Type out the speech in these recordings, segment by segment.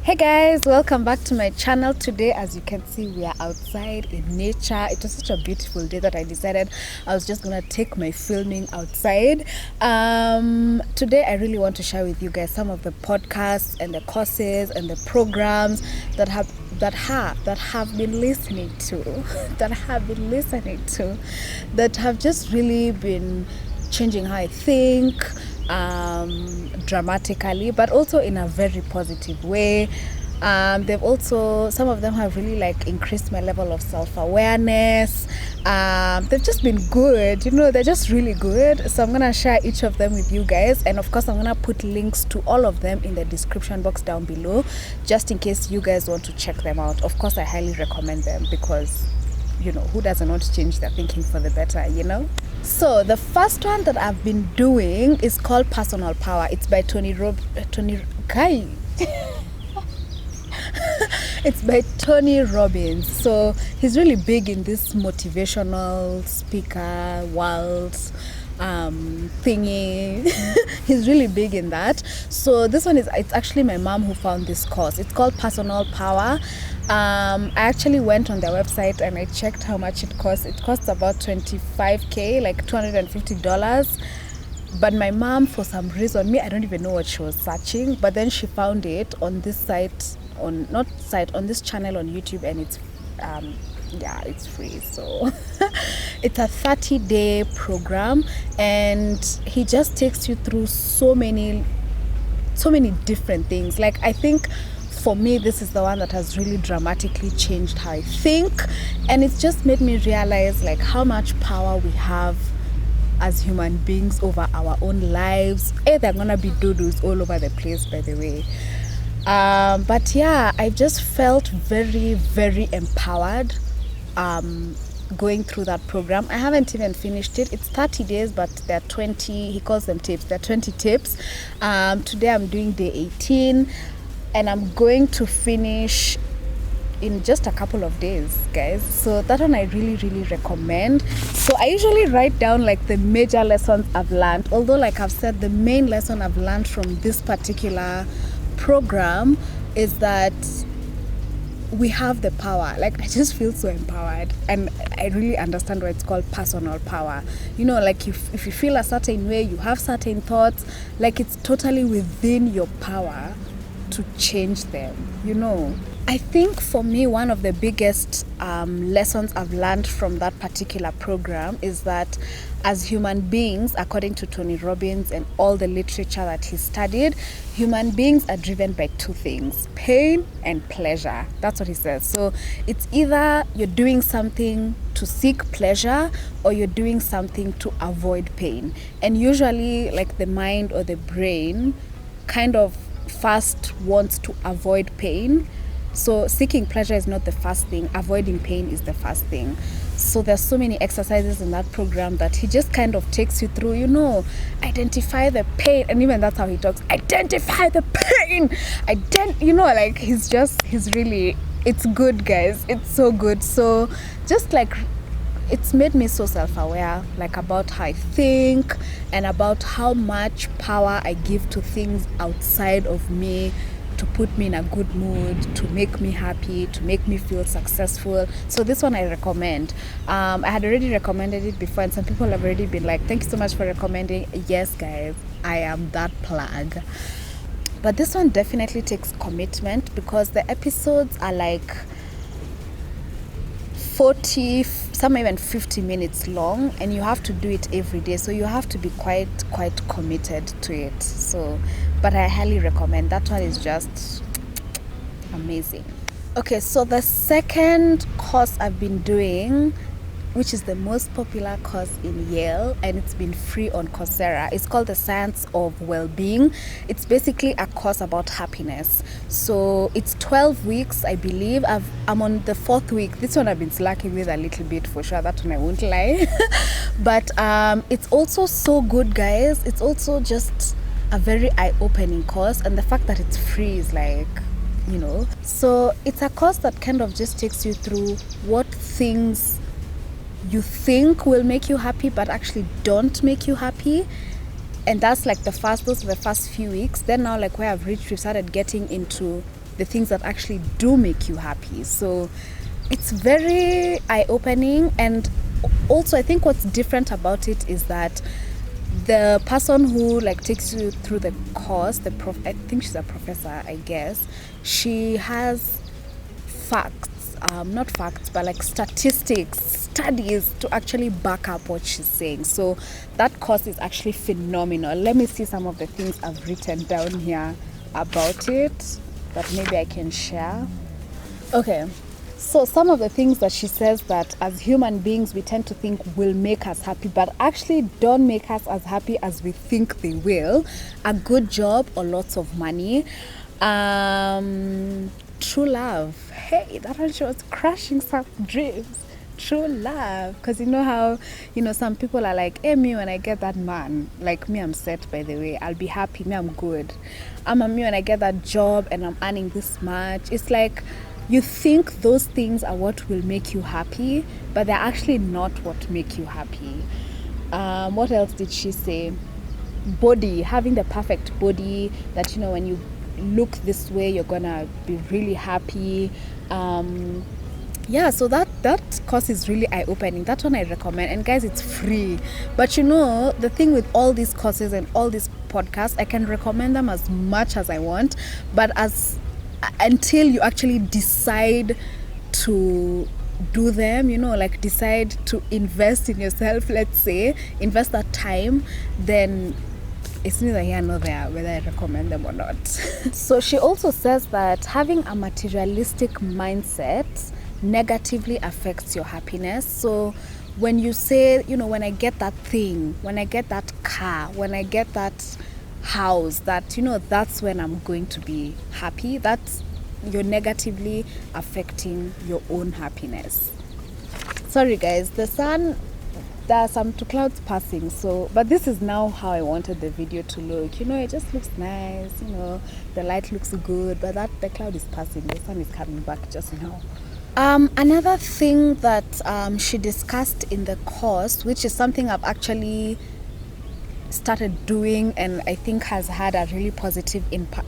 Hey guys, welcome back to my channel. Today, as you can see, we are outside in nature. It was such a beautiful day that I decided I was just gonna take my filming outside. Today I really want to share with you guys some of the podcasts and the courses and the programs that have been listening to that have just really been changing how I think, dramatically, but also in a very positive way. They've also, some of them have really like increased my level of self-awareness. They've just been good, they're just really good. So I'm gonna share each of them with you guys, and of course I'm gonna put links to all of them in the description box down below, just in case you guys want to check them out. Of course I highly recommend them because who doesn't want to change their thinking for the better, So the first one that I've been doing is called Personal Power. It's by Guy. It's by Tony Robbins. So he's really big in this motivational speaker world thingy. He's really big in that. So this one it's actually my mom who found this course. It's called Personal Power. I actually went on their website and I checked how much it costs. It costs about $25,000, like $250. But my mom, for some reason, I don't even know what she was searching, but then she found it on this site, on this channel on YouTube, and it's it's free. So it's a 30-day program, and he just takes you through so many different things. Like, I think for me, this is the one that has really dramatically changed how I think, and it's just made me realize like how much power we have as human beings over our own lives. They're gonna be doodles all over the place, by the way. But yeah, I just felt very, very empowered going through that program. I haven't even finished it. It's 30 days, but there are 20, he calls them tips. There are 20 tips. Today I'm doing day 18, and I'm going to finish in just a couple of days, guys. So that one I really, really recommend. So I usually write down like the major lessons I've learned, although like I've said, the main lesson I've learned from this particular program is that we have the power. Like, I just feel so empowered, and I really understand why it's called personal power. Like if you feel a certain way, you have certain thoughts, like it's totally within your power to change them. I think for me, one of the biggest lessons I've learned from that particular program is that as human beings, according to Tony Robbins and all the literature that he studied, human beings are driven by two things: pain and pleasure. That's what he says. So it's either you're doing something to seek pleasure or you're doing something to avoid pain. And usually, like, the mind or the brain kind of first wants to avoid pain. So seeking pleasure is not the first thing, avoiding pain is the first thing. So there's so many exercises in that program that he just kind of takes you through, identify the pain. And even that's how he talks, identify the pain. He's really, it's good, guys. It's so good. So just like, it's made me so self-aware, like about how I think and about how much power I give to things outside of me to put me in a good mood, to make me happy, to make me feel successful. So this one I recommend. I had already recommended it before, and some people have already been like, thank you so much for recommending. Yes, guys, I am that plug. But this one definitely takes commitment, because the episodes are like 40, some even 50 minutes long, and you have to do it every day. So you have to be quite committed to it. So, but I highly recommend. That one is just amazing. Okay, so the second course I've been doing, which is the most popular course in Yale, and it's been free on Coursera. It's called The Science of Well-Being. It's basically a course about happiness. So it's 12 weeks, I believe. I'm on the 4th week. This one I've been slacking with a little bit, for sure. That one I won't lie. But it's also so good, guys. It's also just a very eye-opening course, and the fact that it's free is like, So it's a course that kind of just takes you through what things you think will make you happy but actually don't make you happy. And that's like those are the first few weeks. Then now, like, where I've reached, we've started getting into the things that actually do make you happy. So it's very eye-opening. And also I think what's different about it is that the person who like takes you through the course, I think she's a professor, I guess, she has facts, not facts, but like statistics, studies to actually back up what she's saying. So that course is actually phenomenal. Let me see some of the things I've written down here about it that maybe I can share. Okay, so some of the things that she says that as human beings we tend to think will make us happy, but actually don't make us as happy as we think they will. A good job or lots of money. True love. Hey, that one, she was crushing some dreams. True love. Because you know how, some people are like, hey, me, when I get that man, like me, I'm set, by the way, I'll be happy, me, I'm good. Me, when I get that job and I'm earning this much, it's like you think those things are what will make you happy, but they're actually not what make you happy. What else did she say? Body, having the perfect body that, when you look this way, you're gonna be really happy. So that course is really eye-opening. That one I recommend. And guys, it's free. But the thing with all these courses and all these podcasts, I can recommend them as much as I want, but until you actually decide to do them, like decide to invest in yourself, let's say, invest that time, then it's neither here nor there whether I recommend them or not. So she also says that having a materialistic mindset negatively affects your happiness. So when you say, when I get that thing, when I get that car, when I get that house, that that's when I'm going to be happy, that's you're negatively affecting your own happiness. Sorry guys, there are some two clouds passing, but this is now how I wanted the video to look. It just looks nice, the light looks good, but the cloud is passing, the sun is coming back just now. Another thing that she discussed in the course, which is something I've actually started doing and I think has had a really positive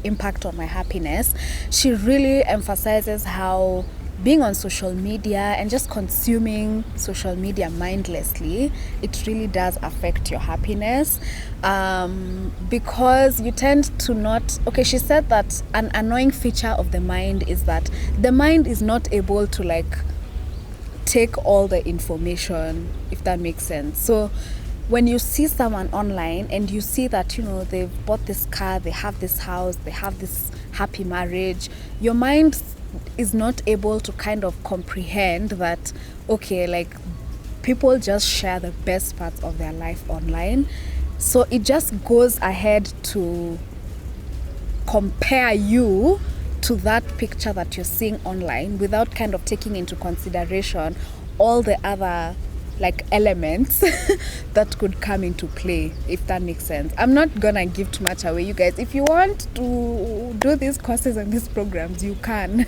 impact on my happiness, she really emphasizes how being on social media and just consuming social media mindlessly, it really does affect your happiness, because you tend to not, she said that an annoying feature of the mind is that the mind is not able to like take all the information, if that makes sense. So when you see someone online and you see that, they've bought this car, they have this house, they have this happy marriage, your mind is not able to kind of comprehend that, like people just share the best parts of their life online. So it just goes ahead to compare you to that picture that you're seeing online without kind of taking into consideration all the other like elements that could come into play, if that makes sense. I'm not gonna give too much away, you guys. If you want to do these courses and these programs, you can.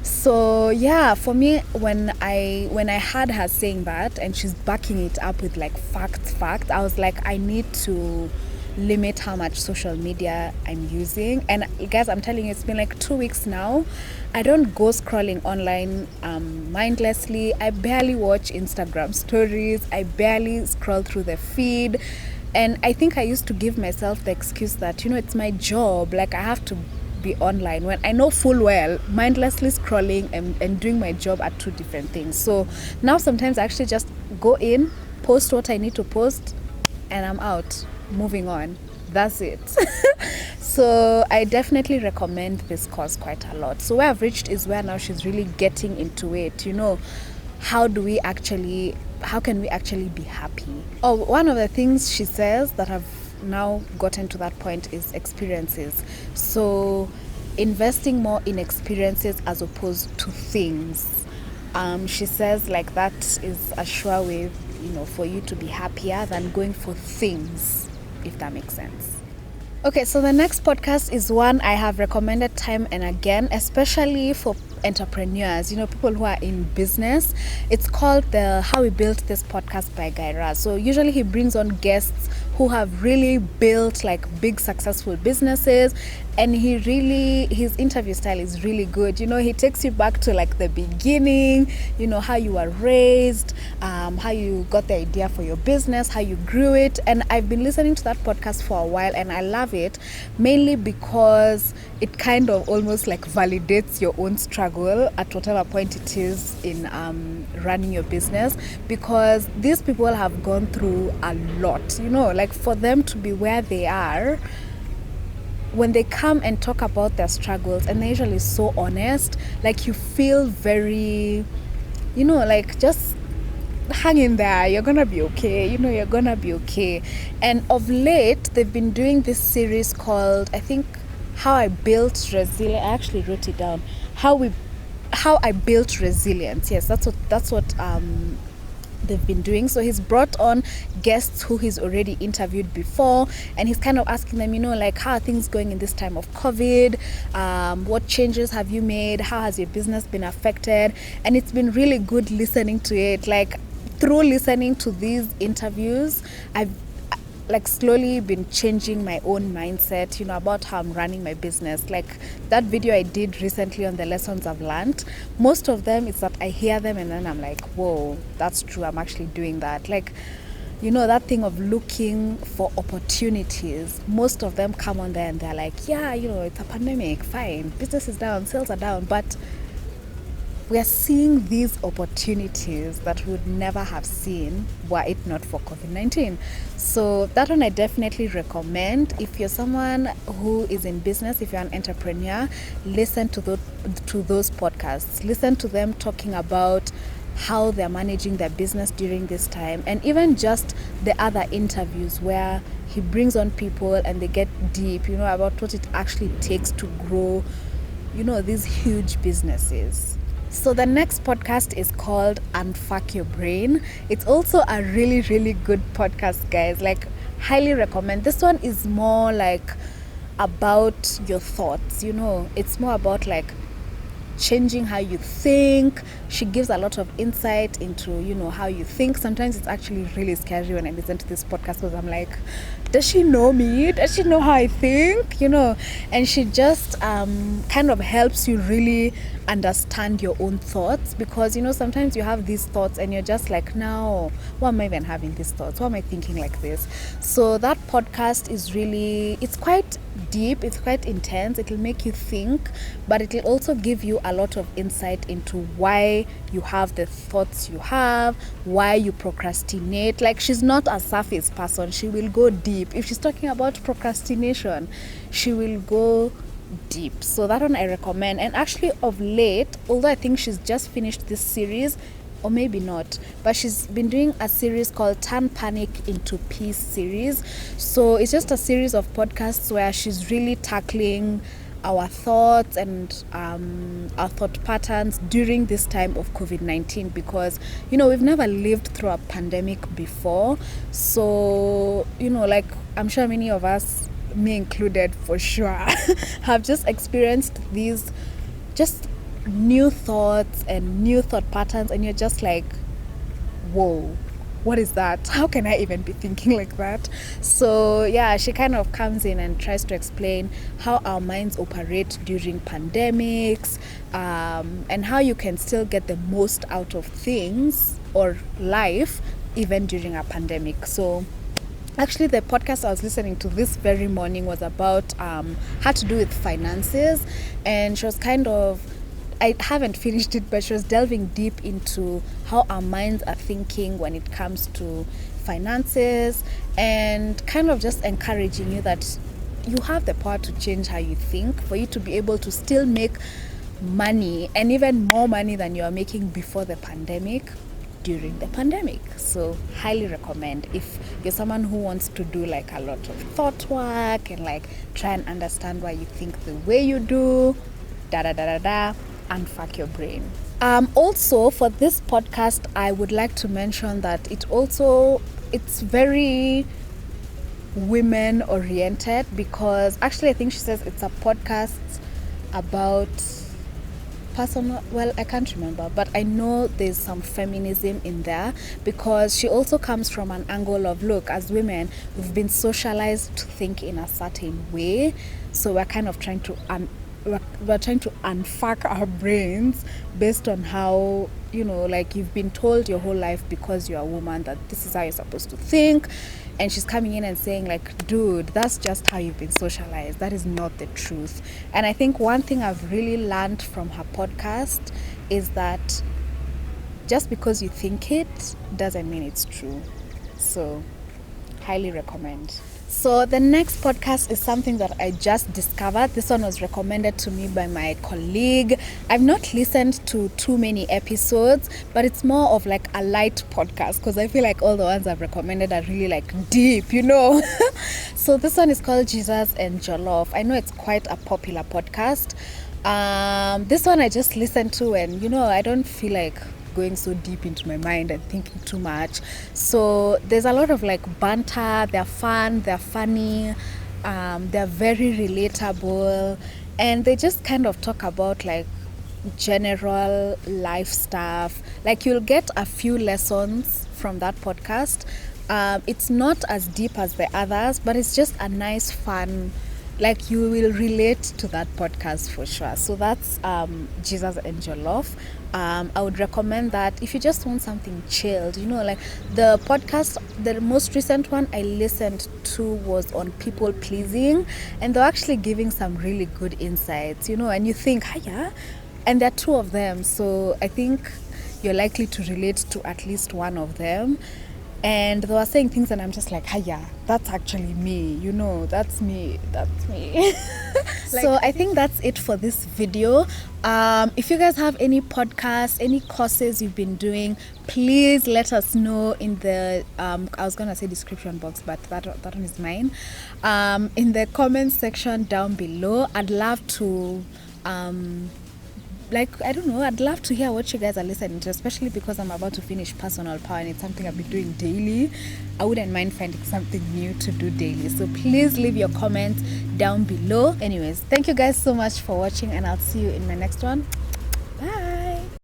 So yeah, for me, when I heard her saying that and she's backing it up with like facts, I was like, I need to limit how much social media I'm using. And guys, I'm telling you, it's been like 2 weeks now. I don't go scrolling online mindlessly. I barely watch Instagram stories. I barely scroll through the feed. And I think I used to give myself the excuse that, it's my job, like I have to be online, when I know full well mindlessly scrolling and doing my job are two different things. So now sometimes I actually just go in, post what I need to post, and I'm out, moving on. That's it. So I definitely recommend this course quite a lot. So where I've reached is where now she's really getting into it. How can we actually be happy? One of the things she says that I've now gotten to that point is experiences. So investing more in experiences as opposed to things. She says like that is a sure way, for you to be happier than going for things, if that makes sense. Okay, so the next podcast is one I have recommended time and again, especially for entrepreneurs, people who are in business. It's called the How We Built This Podcast by Guy Raz. So usually he brings on guests who have really built like big successful businesses, and his interview style is really good. He takes you back to like the beginning, how you were raised, how you got the idea for your business, how you grew it. And I've been listening to that podcast for a while, and I love it, mainly because it kind of almost like validates your own struggle at whatever point it is in running your business, because these people have gone through a lot. Like for them to be where they are, when they come and talk about their struggles, and they're usually so honest, like you feel very, like just hang in there, you're gonna be okay, you're gonna be okay. And of late, they've been doing this series called, I think, How I Built Resilience. I actually wrote it down. How I Built Resilience. Yes, that's what they've been doing. So he's brought on guests who he's already interviewed before, and he's kind of asking them, like, how are things going in this time of COVID? What changes have you made? How has your business been affected? And it's been really good listening to it. Like, through listening to these interviews, I've like slowly been changing my own mindset, about how I'm running my business. Like that video I did recently on the lessons I've learned, most of them is that I hear them and then I'm like, whoa, that's true, I'm actually doing that. Like, that thing of looking for opportunities, most of them come on there and they're like, yeah, it's a pandemic, fine, business is down, sales are down, but we are seeing these opportunities that we would never have seen were it not for COVID-19. So that one I definitely recommend. If you're someone who is in business, if you're an entrepreneur, listen to those podcasts. Listen to them talking about how they're managing their business during this time, and even just the other interviews where he brings on people and they get deep, about what it actually takes to grow, these huge businesses. So the next podcast is called Unfuck Your Brain. It's also a really, really good podcast, guys. Like, highly recommend. This one is more like about your thoughts, It's more about like changing how you think. She gives a lot of insight into, how you think. Sometimes it's actually really scary when I listen to this podcast because I'm like, does she know me? Does she know how I think? And she just kind of helps you really understand your own thoughts, because sometimes you have these thoughts and you're just like, no, why am I even having these thoughts? Why am I thinking like this? So that podcast is really, it's quite deep, it's quite intense. It'll make you think, but it'll also give you a lot of insight into why you have the thoughts you have, why you procrastinate. Like, she's not a surface person, she will go deep. If she's talking about procrastination, she will go deep. So that one I recommend. And actually, of late, although I think she's just finished this series, or maybe not, but she's been doing a series called Turn Panic into Peace series. So it's just a series of podcasts where she's really tackling our thoughts and our thought patterns during this time of COVID-19, because we've never lived through a pandemic before. So like, I'm sure many of us, me included for sure, have just experienced these just new thoughts and new thought patterns, and you're just like, whoa, what is that? How can I even be thinking like that? So yeah, she kind of comes in and tries to explain how our minds operate during pandemics, and how you can still get the most out of things or life even during a pandemic. So actually, the podcast I was listening to this very morning was about had to do with finances, and she was kind of, I haven't finished it, but she was delving deep into how our minds are thinking when it comes to finances, and kind of just encouraging you that you have the power to change how you think, for you to be able to still make money, and even more money than you are making before the pandemic, during the pandemic. So highly recommend if you're someone who wants to do like a lot of thought work and like try and understand why you think the way you do, unfuck your brain. Also, for this podcast, I would like to mention that it's very women oriented, because actually I think she says it's a podcast about personal, well, I can't remember, but I know there's some feminism in there, because she also comes from an angle of, look, as women, we've been socialized to think in a certain way, so we're kind of trying to we're trying to unfuck our brains based on how, like, you've been told your whole life because you're a woman that this is how you're supposed to think. And she's coming in and saying, like, dude, that's just how you've been socialized. That is not the truth. And I think one thing I've really learned from her podcast is that just because you think it doesn't mean it's true. So, highly recommend. So the next podcast is something that I just discovered. This one was recommended to me by my colleague. I've not listened to too many episodes, but it's more of like a light podcast, because I feel like all the ones I've recommended are really like deep, So this one is called Jesus and Jollof. I know it's quite a popular podcast. This one I just listened to, and I don't feel like going so deep into my mind and thinking too much. So there's a lot of like banter. They're fun, they're funny, they're very relatable, and they just kind of talk about like general life stuff. Like, you'll get a few lessons from that podcast. It's not as deep as the others, but it's just a nice, fun, like, you will relate to that podcast for sure. So that's Jesus and Jollof. I would recommend that if you just want something chilled. Like the podcast, the most recent one I listened to was on people pleasing, and they're actually giving some really good insights, and you think, hiya, and there are two of them, so I think you're likely to relate to at least one of them. And they were saying things, and I'm just like, hiya, that's actually me, that's me. So I think that's it for this video. If you guys have any podcasts, any courses you've been doing, please let us know in the I was gonna say description box, but that one is mine. In the comment section down below. I'd love to I'd love to hear what you guys are listening to, especially because I'm about to finish Personal Power and it's something I've been doing daily. I wouldn't mind finding something new to do daily. So please leave your comments down below. Anyways, thank you guys so much for watching, and I'll see you in my next one. Bye.